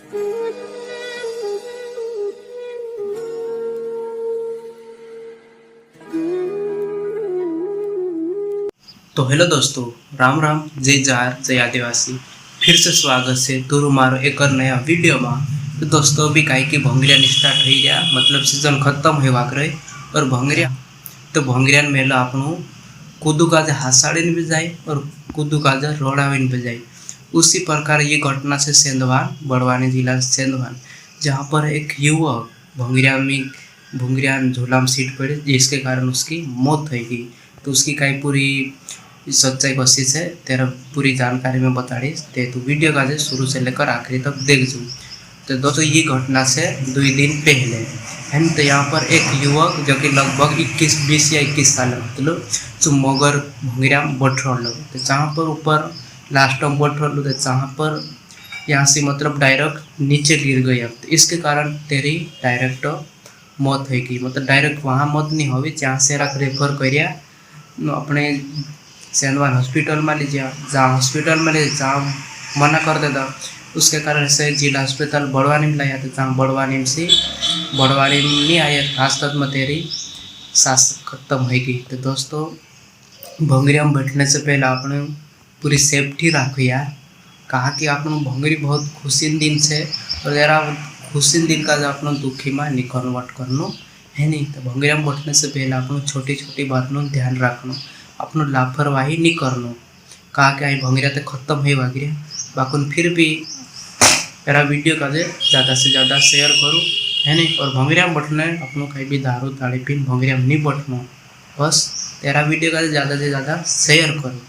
तो हेलो दोस्तों, राम राम, जय जहार, जय आदिवासी। फिर से स्वागत है तुरु मारो एक और नया वीडियो में। तो दोस्तों अभी काई की भोंगरिया स्टार्ट हो गया, मतलब सीजन खत्म होवा करे और भोंगरिया तो भोंगरिया मेला आपणु कूदू काजे हासाड़ी भी जाए और कूदू काजे रोड़ावीन भी जाए। उसी प्रकार ये घटना से सेंधवान, बड़वानी जिला सेंधवान, जहाँ पर एक युवक भोंगरिया झूला में सीट पड़े, जिसके कारण उसकी मौत हो गई। तो उसकी कई पूरी सच्चाई कोशिश है तेरा पूरी जानकारी में बता रही ते तू वीडियो का शुरू से लेकर आखिरी तक देख जू। तो दोस्तों ये घटना से 2 दिन पहले है। तो यहाँ पर एक युवक जो कि लगभग 20 या 21 साल मतलब जो मगर भोंगरिया बैठल लो, तो जहाँ पर ऊपर लास्ट में बैठल लो, तो जहाँ पर यहाँ से मतलब डायरेक्ट नीचे गिर गई। तो इसके कारण तेरी डायरेक्ट मौत हो गई, मतलब डायरेक्ट वहाँ मौत नहीं हुई, जहाँ से रेफर करिया अपने सेंधवान हॉस्पिटल में लीजिए, जहाँ हॉस्पिटल में ले जहाँ मना कर देता, उसके कारण से जिला अस्पताल बड़वानी में लाया था, जहाँ बड़वानी से बड़वानी में नहीं आया, खास तक में तेरी सांस खत्म हो गई। तो दोस्तों भोंगरिया में बैठने से पहले आपने पूरी सेफ्टी रखो यार, कहा कि आपने भोंगरी बहुत खुशी दिन से और यार खुशी दिन का जो अपना दुखी में नहीं कन्वर्ट करना है नहीं। तो भोंगरिया में बैठने से पहले आपको छोटी छोटी बातों ध्यान रखना, अपनो लापरवाही नहीं करना। कहा कि आई भोंगरिया तो खत्म है वगैरह बाकुन, फिर भी मेरा वीडियो का ज़्यादा से ज़्यादा शेयर करूँ है नहीं। और भोंगरिया में बैठना है अपनों कहीं भी दारू ताड़ी पीन भोंगरिया में नहीं बैठना, बस तेरा वीडियो का ज़्यादा से ज़्यादा शेयर करो।